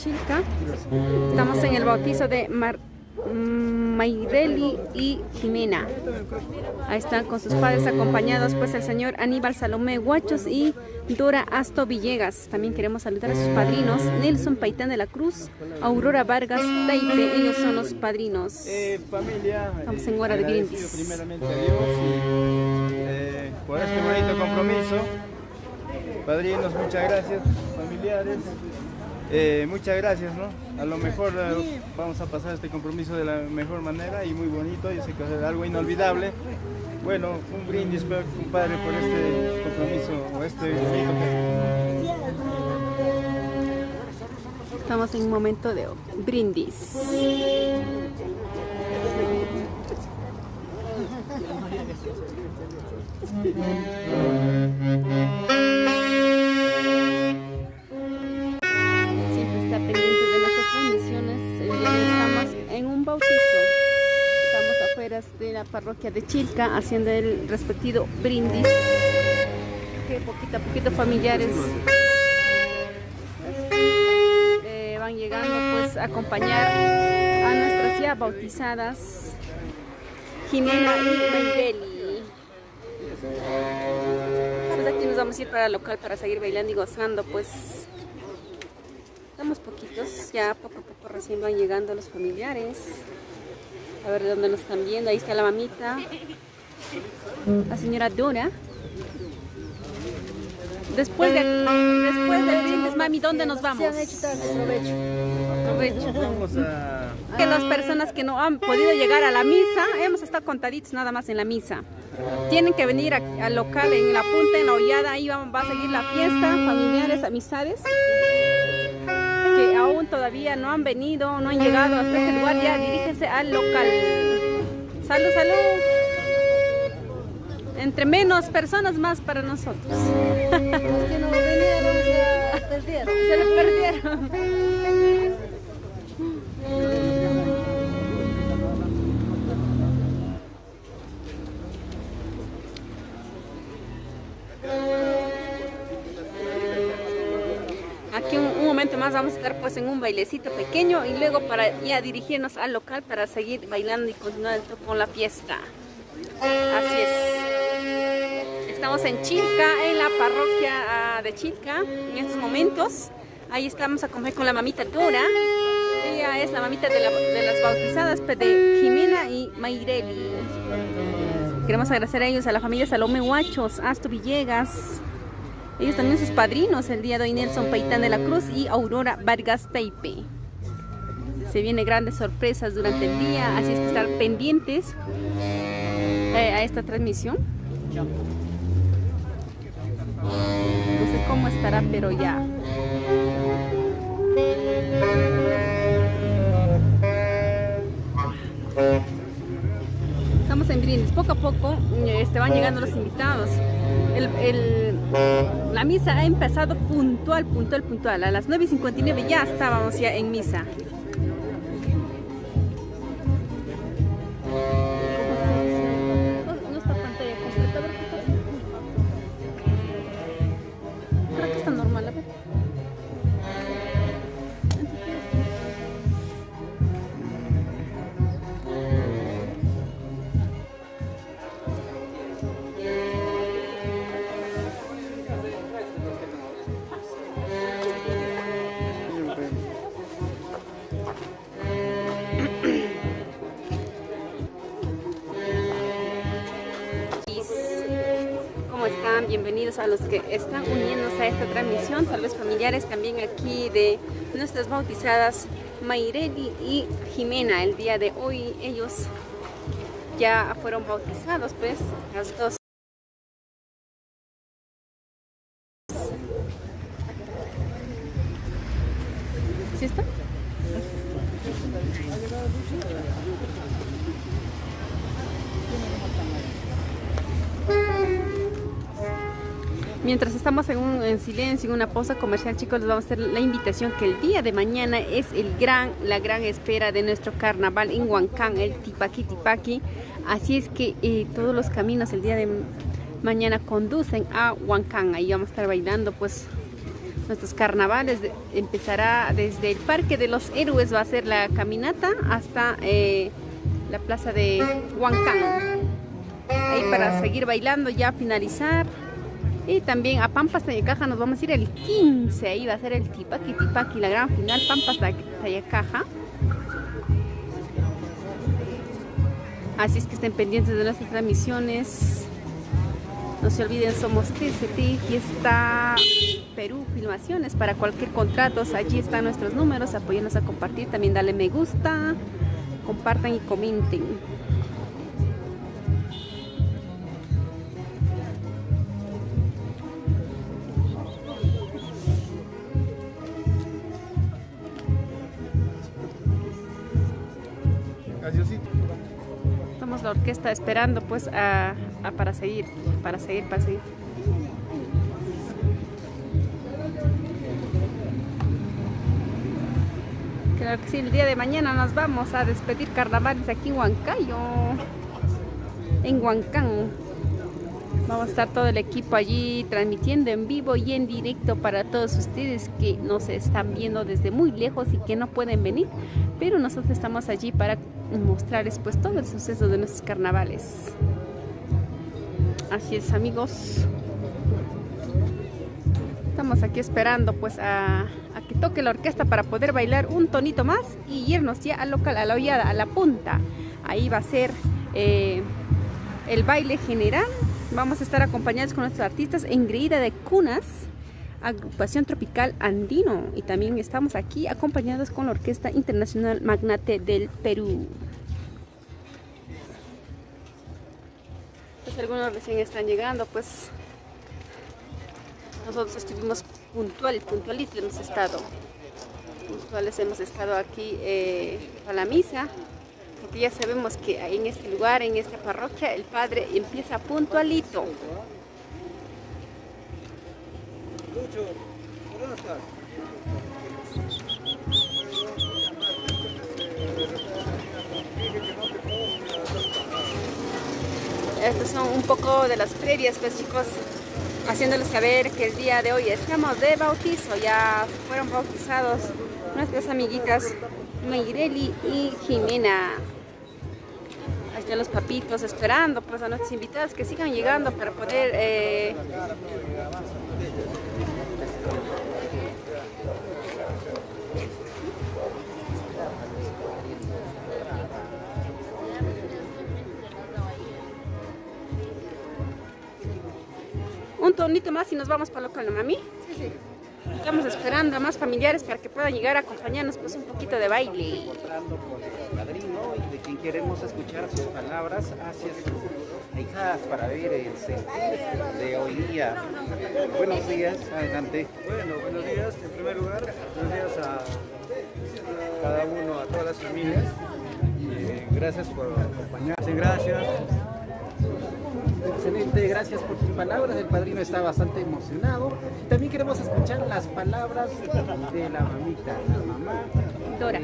Chilca. Estamos en el bautizo de Mayreli y Jimena. Ahí están con sus padres acompañados pues el señor Aníbal Salomé Guachos y Dora Asto Villegas. También queremos saludar a sus padrinos Nelson Paitán de la Cruz, Aurora Vargas Taipe. Ellos son los padrinos. Familia, estamos en hora de brindis. Primeramente a Dios y por este bonito compromiso. Padrinos, muchas gracias. Familiares, muchas gracias, ¿no? A lo mejor vamos a pasar este compromiso de la mejor manera y muy bonito. Yo sé que va a ser algo inolvidable. Bueno, un brindis, compadre, por este compromiso o este bonito. Estamos en un momento de brindis. Siempre está pendiente de nuestras transmisiones. El día de hoy estamos en un bautizo. Estamos afuera de la parroquia de Chilca haciendo el respectivo brindis. Que poquito a poquito familiares van llegando pues a acompañar a nuestras ya bautizadas Jimena y Mayreli. Pues aquí nos vamos a ir para el local para seguir bailando y gozando, pues estamos poquitos, ya poco a poco recién van llegando los familiares. A ver de dónde nos están viendo. Ahí está la mamita, la señora Dora. Después del brindis, mami, ¿dónde nos vamos? Provecho. Vamos a... Que las personas que no han podido llegar a la misa, hemos estado contaditos nada más en la misa. Tienen que venir al local, en la punta, en la hollada, ahí va a seguir la fiesta, familiares, amistades, que aún todavía no han venido, no han llegado hasta este lugar, ya diríjense al local. Salud, salud. Entre menos personas, más para nosotros. Los que no vinieron se perdieron. Se les perdieron. Aquí un momento más vamos a estar pues en un bailecito pequeño y luego para ya dirigirnos al local para seguir bailando y continuar con la fiesta. Así es. Estamos en Chilca, en la parroquia de Chilca en estos momentos. Ahí estamos a comer con la mamita Dora. Ella es la mamita de las bautizadas de Jimena y Mayreli. Queremos agradecer a ellos, a la familia Salomé Guachos, Asto Villegas. Ellos también sus padrinos el día de hoy, Nelson Paitán de la Cruz y Aurora Vargas Taipe. Se vienen grandes sorpresas durante el día, así es que estar pendientes a esta transmisión. No sé cómo estará, pero ya. Estamos en brindis, poco a poco van llegando los invitados. La misa ha empezado puntual. A las 9:59 ya estábamos ya en misa. No está pantalla completa, ¿verdad? Creo que está normal, a ver. Están bienvenidos a los que están uniéndose a esta transmisión, tal vez familiares también aquí de nuestras bautizadas Mayreli y Jimena. El día de hoy ellos ya fueron bautizados, pues las dos. ¿Sí está? Mientras estamos en silencio, en una pausa comercial, chicos, les vamos a hacer la invitación que el día de mañana es la gran espera de nuestro carnaval en Huancán, el Tipaqui Tipaqui. Así es que todos los caminos el día de mañana conducen a Huancán. Ahí vamos a estar bailando pues nuestros carnavales. Empezará desde el Parque de los Héroes, va a ser la caminata hasta la plaza de Huancán. Ahí para seguir bailando, ya finalizar. Y también a Pampas Tayacaja nos vamos a ir el 15. Ahí va a ser el Tipaqui Tipaqui, la gran final, Pampas Tayacaja. Así es que estén pendientes de nuestras transmisiones. No se olviden, somos TCT, Fiesta Perú Filmaciones. Para cualquier contrato, allí están nuestros números. Apóyennos a compartir. También dale me gusta, compartan y comenten. Estamos la orquesta esperando pues para seguir. Claro que sí, el día de mañana nos vamos a despedir carnavales aquí en Huancayo, en Huancán. Vamos a estar todo el equipo allí transmitiendo en vivo y en directo para todos ustedes que nos están viendo desde muy lejos y que no pueden venir, pero nosotros estamos allí para mostrarles pues todo el suceso de nuestros carnavales. Así es, amigos, estamos aquí esperando pues a que toque la orquesta para poder bailar un tonito más y irnos ya al local, a la hollada, a la punta. Ahí va a ser el baile general. Vamos a estar acompañados con nuestros artistas Engreída de Cunas, Agrupación Tropical Andino, y también estamos aquí acompañados con la Orquesta Internacional Magnate del Perú. Pues algunos recién están llegando, pues nosotros estuvimos puntuales hemos estado aquí a la misa, porque ya sabemos que en este lugar, en esta parroquia, el padre empieza puntualito. Estos son un poco de las previas, pues chicos, haciéndoles saber que el día de hoy estamos de bautizo. Ya fueron bautizados nuestras amiguitas Mayreli y Jimena. Ahí están los papitos esperando pues a nuestros invitados que sigan llegando para poder un tonito más y nos vamos para local, ¿no, mami? Sí, sí. Estamos esperando a más familiares para que puedan llegar a acompañarnos pues un poquito de baile. Encontrando con el padrino y de quien queremos escuchar sus palabras hacia sus hijadas para ver el sentir de hoy día. Buenos días, adelante. Bueno, buenos días. En primer lugar, buenos días a cada uno, a todas las familias. Y gracias por acompañarse. Gracias. Excelente, gracias por sus palabras. El padrino está bastante emocionado. También queremos escuchar las palabras de la mamita, la mamá. Dora.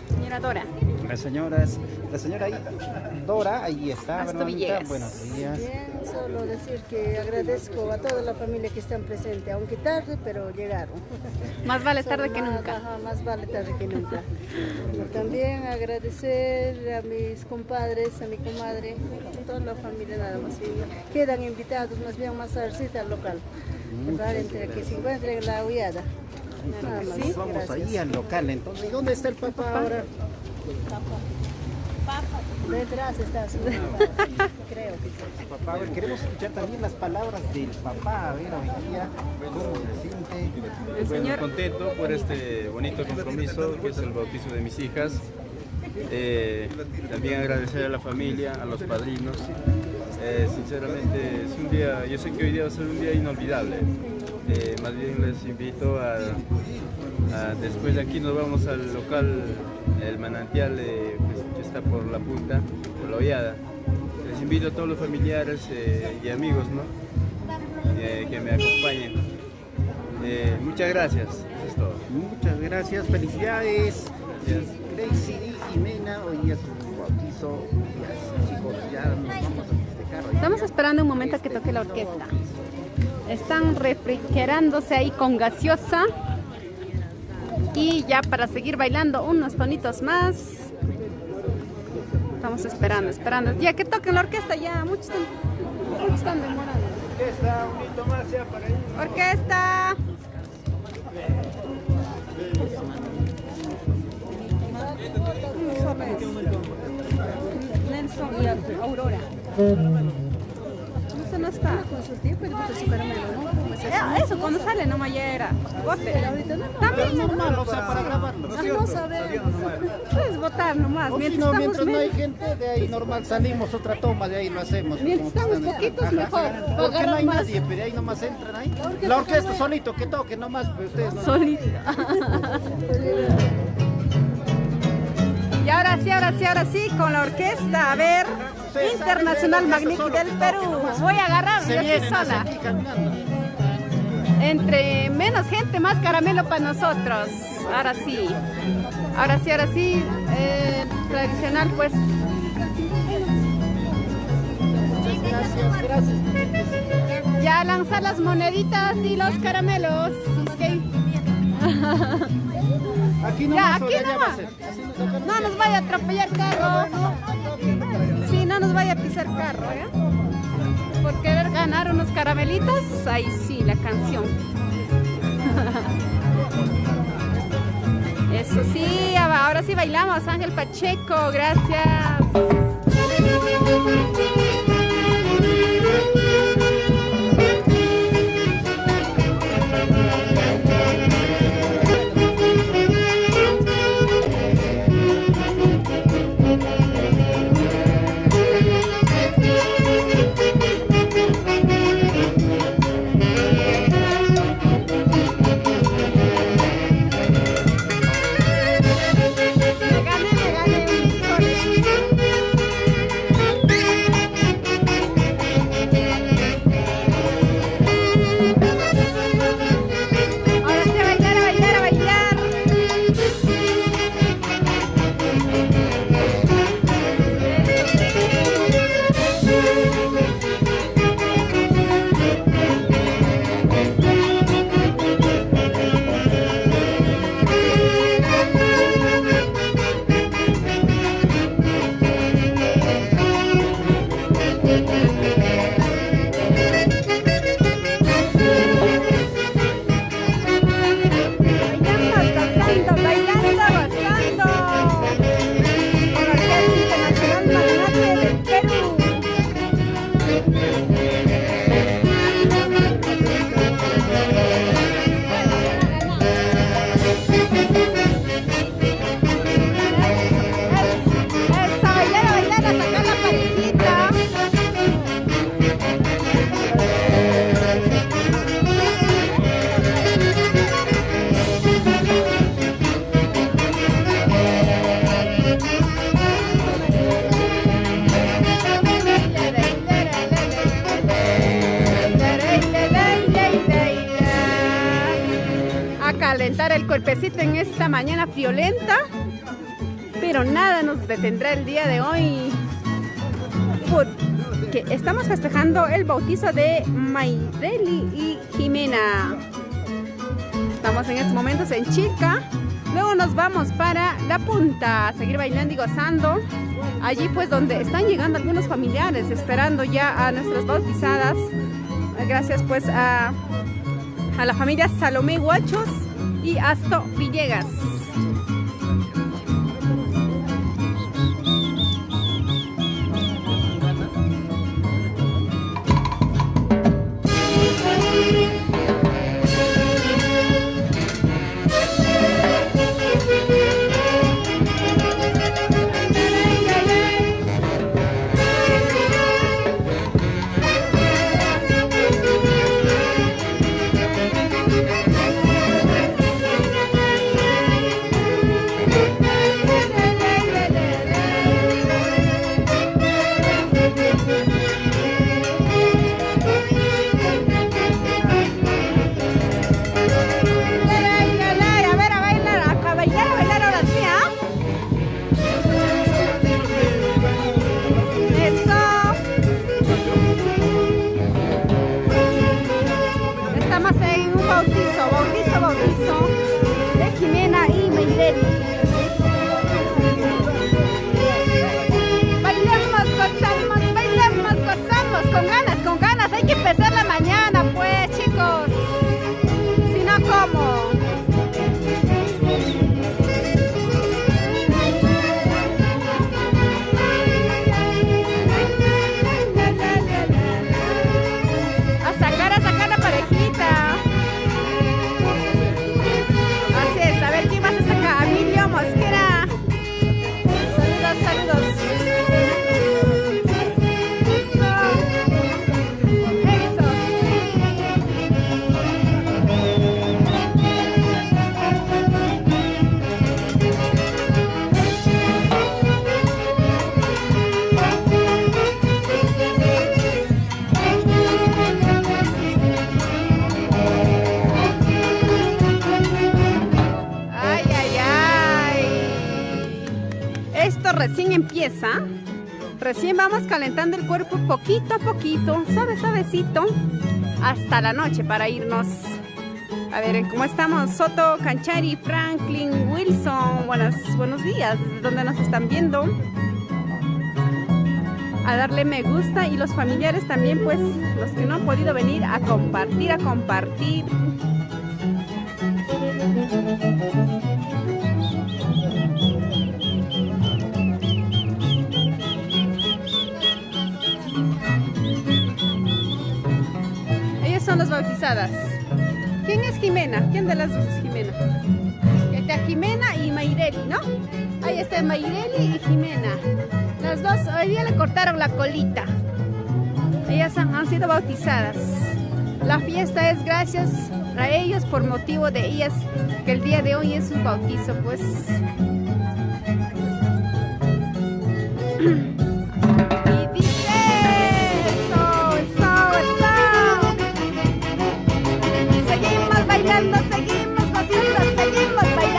Señora Dora. La señora ahí, Dora, ahí está. Hasta mamita. Villegas. Buenos días. Bien, solo decir que agradezco a toda la familia que están presentes, aunque tarde, pero llegaron. Más vale tarde que Más- nunca. ajá, más vale tarde que nunca. Y también agradecer a mis compadres, a mi comadre, a toda la familia nada más. Y quedan invitados más bien más tardecita al local, ¿verdad? Entre que se encuentren en la hollada. Nada más. Entonces, vamos Gracias. ahí al local. Entonces, ¿y dónde está el papá ahora? Detrás está su papá, creo que sí. Papá, a ver, queremos escuchar también las palabras del papá. A ver, hoy día, ¿cómo se siente? El Bueno, señor contento por este bonito compromiso que es el bautizo de mis hijas. También agradecer a la familia, a los padrinos. Sinceramente es un día, yo sé que hoy día va a ser un día inolvidable. Más bien les invito a después de aquí nos vamos al local, el manantial pues, que está por la punta, por la hollada. Les invito a todos los familiares y amigos, ¿no? Que me acompañen. Muchas gracias, eso es todo. Muchas gracias, felicidades. Gracie y Jimena, hoy día su bautizo. Ya, chicos, ya nos vamos a festejar. Hoy Estamos día esperando un momento a que este toque la lindo orquesta. bautizo. Están refrigerándose ahí con gaseosa. Y ya para seguir bailando unos tonitos más. Estamos esperando. Ya que toquen la orquesta, ya muchos están demorando. Orquesta, un hito más ya para ir. Orquesta. Nelson y Aurora. Eso no está. Con su tiempo y después su caramelo, ¿no? Eso cuando sale nomás ya era. Bote. Ahorita no. También Normal, o sea, para grabarlo. No sabemos. puedes votar nomás. O si no, mientras no hay gente, de ahí normal salimos, otra toma, de ahí lo hacemos. Mientras Como estamos están- poquitos, Ajá. mejor. Porque no hay nadie, pero ahí nomás entran ahí. La orquesta solito, que toque nomás, pues ustedes no. Solita. Y ahora sí, con la orquesta, a ver, Internacional Magnífico del Perú. Voy a agarrar, Se yo vienen estoy sola. aquí caminando. Entre menos gente, más caramelo para nosotros. Ahora sí. Tradicional, pues. Gracias. Ya lanzar las moneditas y los caramelos. Ok. Aquí Ya, nomás, aquí ya va a nomás. ser. Así nos toca. No nos vaya a atropellar carro. Sí, no nos vaya a pisar carro, ¿ya? Por querer ganar unos caramelitos, ahí sí, la canción. Eso sí, ahora sí bailamos, Ángel Pacheco, gracias. Me gané un soles. Ahora sí, a bailar. Bailando, gozando. Con la Orquesta Internacional Magnate del Perú. Eso, bailar, a sacar la parejita. A calentar el cuerpecito en esta mañana violenta, pero nada nos detendrá el día de hoy, porque estamos festejando el bautizo de Mayreli y Jimena. Estamos en estos momentos en Chilca, luego nos vamos para La Punta a seguir bailando y gozando. Allí pues donde están llegando algunos familiares esperando ya a nuestras bautizadas. Gracias pues a la familia Salomé Guachos y Asto Villegas. esto recién empieza. Recién vamos calentando el cuerpo poquito a poquito, suavecito, hasta la noche para irnos. A ver, ¿cómo estamos? Soto, Canchari, Franklin, Wilson. Buenos días, ¿desde dónde nos están viendo? A darle me gusta y los familiares también, pues, los que no han podido venir a compartir. Ellas son las bautizadas. ¿Quién es Jimena? ¿Quién de las dos es Jimena? Está Jimena y Mayreli, ¿no? Ahí está Mayreli y Jimena. Las dos hoy día le cortaron la colita. Ellas han sido bautizadas. La fiesta es gracias a ellos por motivo de ellas, que el día de hoy es su bautizo, pues. Y dice eso. Seguimos bailando, seguimos gozando, seguimos bailando.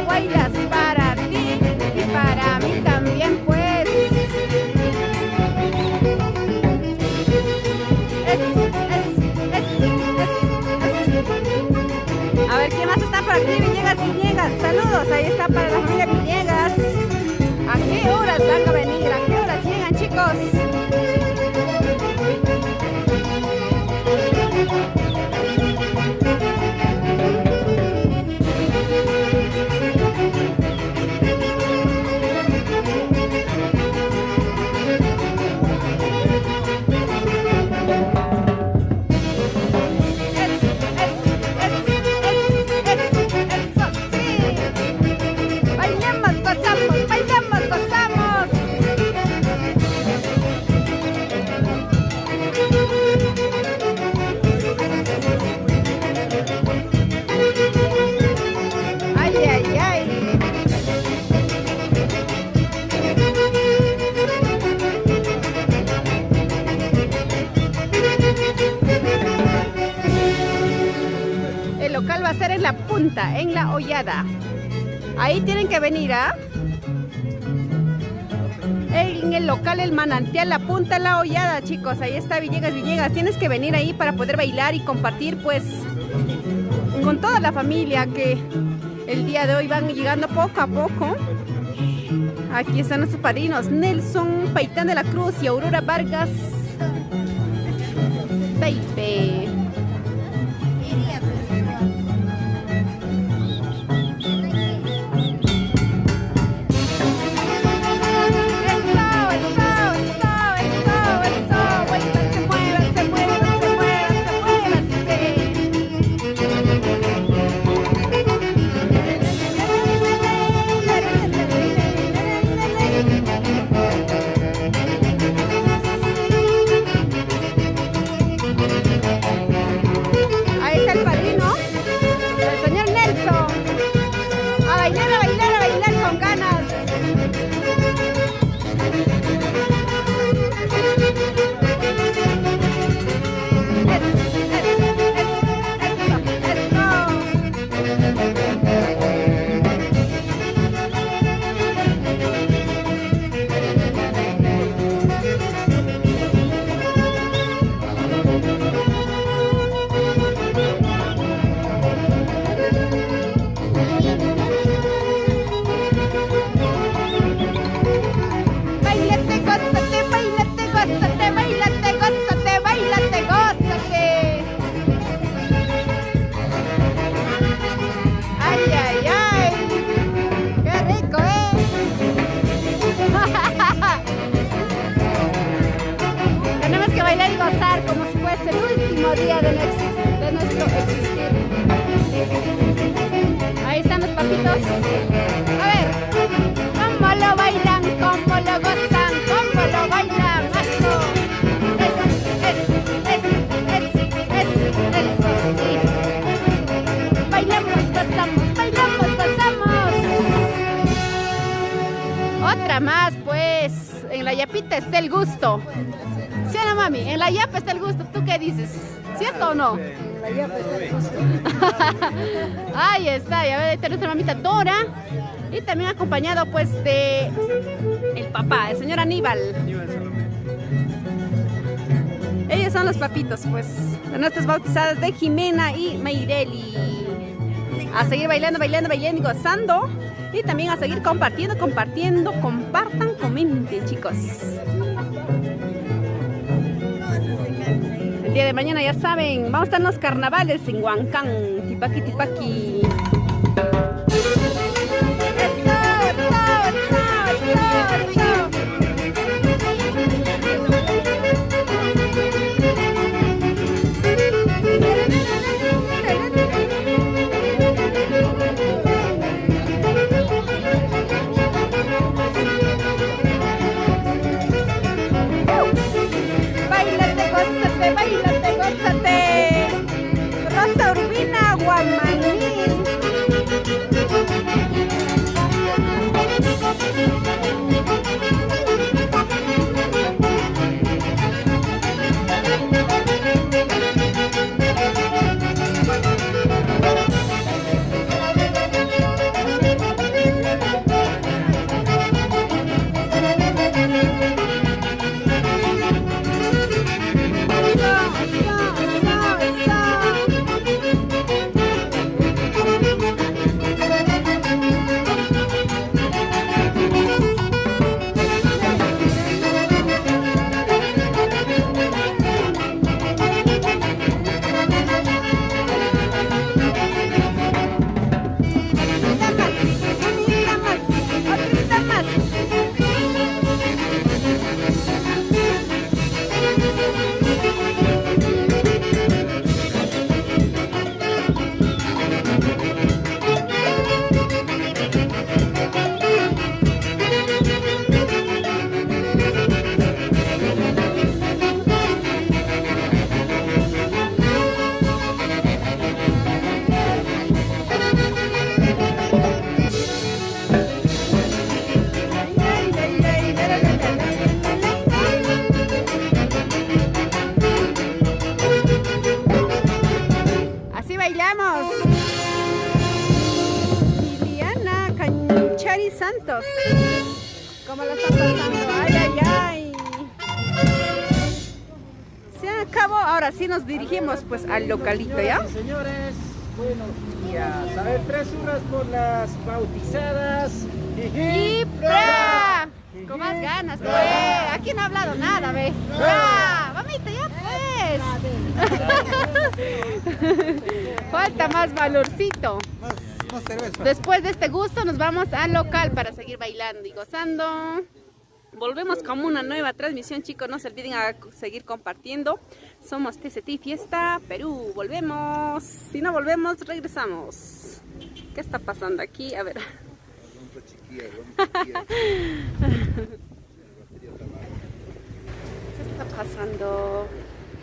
Bailas para ti y para mí también, pues. A ver, ¿quién más está por aquí? Villegas. Saludos, ahí está para la familia Villegas. ¿A qué horas van a venir? ¿A qué horas llegan, chicos? Va a ser en la punta, en la hollada. Ahí tienen que venir, ¿ah? En el local El Manantial, la punta, en la hollada, chicos. Ahí está Villegas. Tienes que venir ahí para poder bailar y compartir, pues, con toda la familia que el día de hoy van llegando poco a poco. Aquí están nuestros padrinos, Nelson Paitán de la Cruz y Aurora Vargas. Baby. día de nuestro existir. Ahí están los papitos. A ver, cómo lo bailan, cómo lo gozan, cómo lo bailan. ¡Eso! yapita está el gusto. ¿Sí o no, mami? En la yapa está el gusto. ¿Tú qué dices? ¿Cierto o no? La yapa está el gusto. Ahí está, ya ve, nuestra mamita Dora. Y también acompañado pues de el papá, el señor Aníbal. Ellos son los papitos pues de nuestras bautizadas de Jimena y Meireli. A seguir bailando, bailando, bailando y gozando. Y también a seguir compartiendo, compartiendo. Compartan, comenten, chicos. El día de mañana ya saben, vamos a estar en los carnavales en Huancán. Tipaqui, tipaqui. Bailate, gózate. Rosa Urbina, Guamaní. Liliana Canchari Santos. ¿Cómo la están pasando? Ay, ay, ay. Se acabó. Ahora sí nos dirigimos pues al localito, ¿ya? Sí, señores, buenos días. A ver, 3 horas por las bautizadas. ¡Y pra! Con más ganas, pues. Aquí no ha hablado nada, ve. ¡Pra! Mamita, ya pues. Falta más valorcito. Más cerveza. Después de este gusto nos vamos al local para seguir bailando y gozando. Volvemos con una nueva transmisión, chicos. No se olviden a seguir compartiendo. Somos TCT Fiesta Perú. Volvemos. Si no volvemos, regresamos. ¿Qué está pasando aquí? A ver. ¿Qué está pasando?